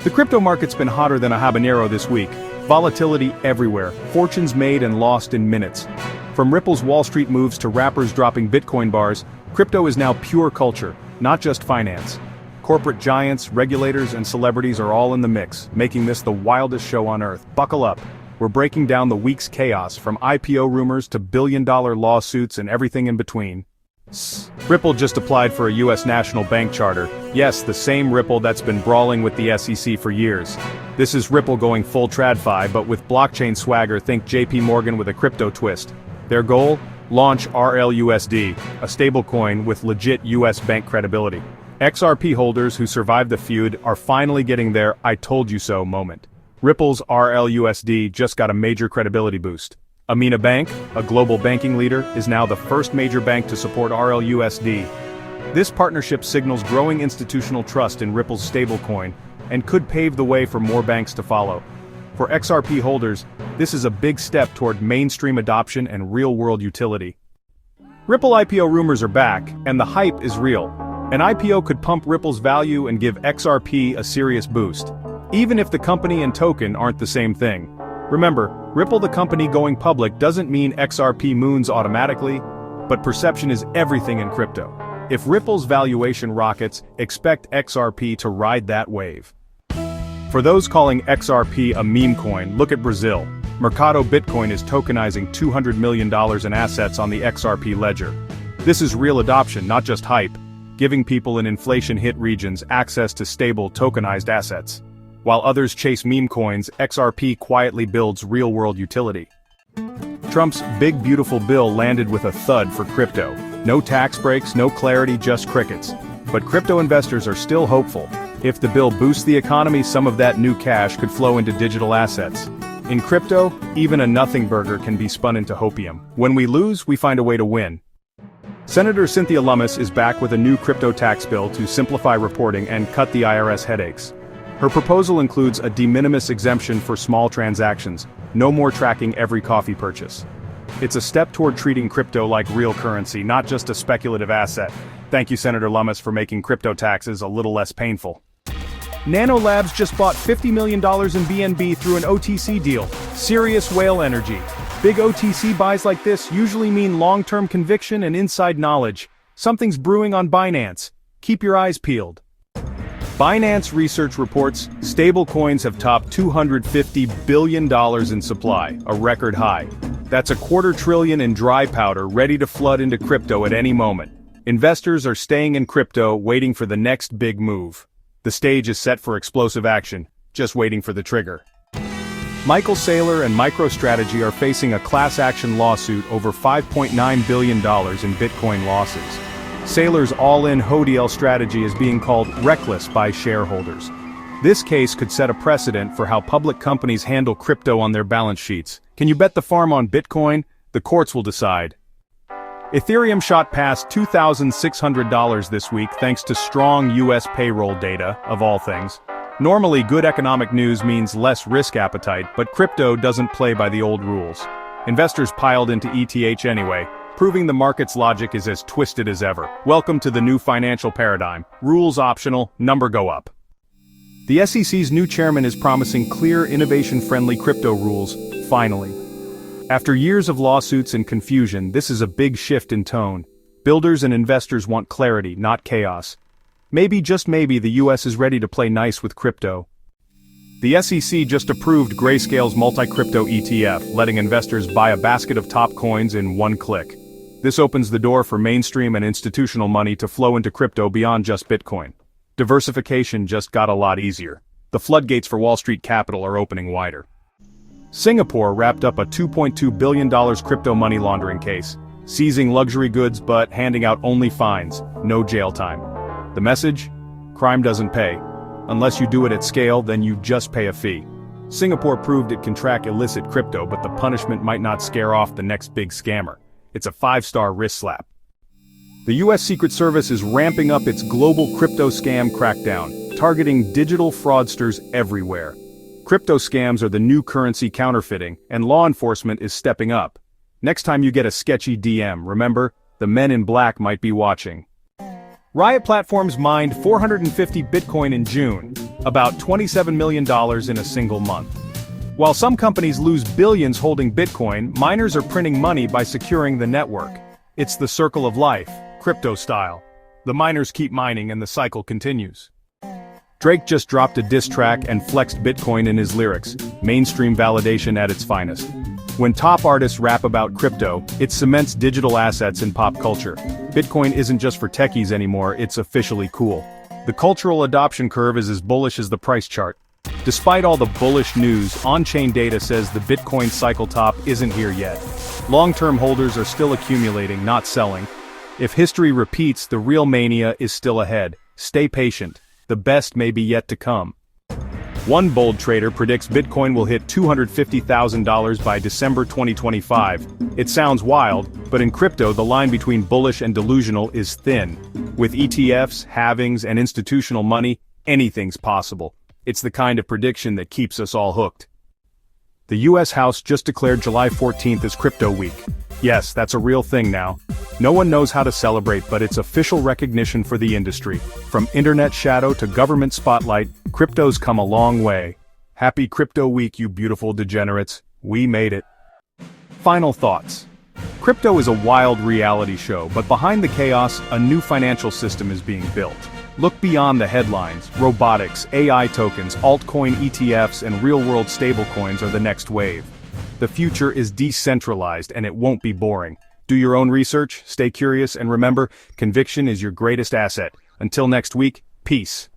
The crypto market's been hotter than a habanero this week. Volatility everywhere, fortunes made and lost in minutes. From Ripple's Wall Street moves to rappers dropping Bitcoin bars, crypto is now pure culture, not just finance. Corporate giants, regulators, and celebrities are all in the mix, making this the wildest show on earth. Buckle up. We're breaking down the week's chaos, from IPO rumors to billion-dollar lawsuits and everything in between. Ripple just applied for a U.S. national bank charter. Yes, the same Ripple that's been brawling with the SEC for years. This is Ripple going full TradFi, but with blockchain swagger. Think JP Morgan with a crypto twist. Their goal? Launch RLUSD, a stablecoin with legit U.S. bank credibility. XRP holders who survived the feud are finally getting their "I told you so" moment. Ripple's RLUSD just got a major credibility boost. Amina Bank, a global banking leader, is now the first major bank to support RLUSD. This partnership signals growing institutional trust in Ripple's stablecoin, and could pave the way for more banks to follow. For XRP holders, this is a big step toward mainstream adoption and real-world utility. Ripple IPO rumors are back, and the hype is real. An IPO could pump Ripple's value and give XRP a serious boost, even if the company and token aren't the same thing. Remember, Ripple the company going public doesn't mean XRP moons automatically, but perception is everything in crypto. If Ripple's valuation rockets, expect XRP to ride that wave. For those calling XRP a meme coin, look at Brazil. Mercado Bitcoin is tokenizing $200 million in assets on the XRP ledger. This is real adoption, not just hype, giving people in inflation-hit regions access to stable tokenized assets. While others chase meme coins, XRP quietly builds real-world utility. Trump's big beautiful bill landed with a thud for crypto. No tax breaks, no clarity, just crickets. But crypto investors are still hopeful. If the bill boosts the economy, some of that new cash could flow into digital assets. In crypto, even a nothing burger can be spun into hopium. When we lose, we find a way to win. Senator Cynthia Lummis is back with a new crypto tax bill to simplify reporting and cut the IRS headaches. Her proposal includes a de minimis exemption for small transactions, no more tracking every coffee purchase. It's a step toward treating crypto like real currency, not just a speculative asset. Thank you, Senator Lummis, for making crypto taxes a little less painful. Nano Labs just bought $50 million in BNB through an OTC deal. Serious whale energy. Big OTC buys like this usually mean long-term conviction and inside knowledge. Something's brewing on Binance. Keep your eyes peeled. Binance research reports stablecoins have topped $250 billion in supply, a record high. That's $250 billion in dry powder ready to flood into crypto at any moment. Investors are staying in crypto, waiting for the next big move. The stage is set for explosive action, just waiting for the trigger. Michael Saylor and MicroStrategy are facing a class action lawsuit over $5.9 billion in Bitcoin losses. Saylor's all-in HODL strategy is being called reckless by shareholders. This case could set a precedent for how public companies handle crypto on their balance sheets. Can you bet the farm on Bitcoin? The courts will decide. Ethereum shot past $2,600 this week thanks to strong US payroll data, of all things. Normally, good economic news means less risk appetite, but crypto doesn't play by the old rules. Investors piled into ETH anyway, proving the market's logic is as twisted as ever. Welcome to the new financial paradigm. Rules optional, number go up. The SEC's new chairman is promising clear, innovation-friendly crypto rules, finally. After years of lawsuits and confusion, this is a big shift in tone. Builders and investors want clarity, not chaos. Maybe, just maybe, the US is ready to play nice with crypto. The SEC just approved Grayscale's multi-crypto ETF, letting investors buy a basket of top coins in one click. This opens the door for mainstream and institutional money to flow into crypto beyond just Bitcoin. Diversification just got a lot easier. The floodgates for Wall Street capital are opening wider. Singapore wrapped up a $2.2 billion crypto money laundering case, seizing luxury goods but handing out only fines, no jail time. The message? Crime doesn't pay. Unless you do it at scale, then you just pay a fee. Singapore proved it can track illicit crypto, but the punishment might not scare off the next big scammer. It's a 5-star wrist slap. The US Secret Service is ramping up its global crypto scam crackdown, targeting digital fraudsters everywhere. Crypto scams are the new currency counterfeiting, and law enforcement is stepping up. Next time you get a sketchy DM, remember, the men in black might be watching. Riot Platforms mined 450 Bitcoin in June. about $27 million in a single month. While some companies lose billions holding Bitcoin, miners are printing money by securing the network. It's the circle of life, crypto style. The miners keep mining and the cycle continues. Drake just dropped a diss track and flexed Bitcoin in his lyrics, mainstream validation at its finest. When top artists rap about crypto, it cements digital assets in pop culture. Bitcoin isn't just for techies anymore, it's officially cool. The cultural adoption curve is as bullish as the price chart. Despite all the bullish news, on-chain data says the Bitcoin cycle top isn't here yet. Long-term holders are still accumulating, not selling. If history repeats, the real mania is still ahead. Stay patient. The best may be yet to come. One bold trader predicts Bitcoin will hit $250,000 by December 2025. It sounds wild, but in crypto the line between bullish and delusional is thin. With ETFs, halvings, and institutional money, anything's possible. It's the kind of prediction that keeps us all hooked. The US House just declared July 14th as Crypto Week. Yes, that's a real thing now. No one knows how to celebrate, but it's official recognition for the industry. From internet shadow to government spotlight, crypto's come a long way. Happy Crypto Week, you beautiful degenerates. We made it. Final thoughts. Crypto is a wild reality show, but behind the chaos, a new financial system is being built. Look beyond the headlines. Robotics, AI tokens, altcoin ETFs, and real-world stablecoins are the next wave. The future is decentralized, and it won't be boring. Do your own research, stay curious, and remember, conviction is your greatest asset. Until next week, peace.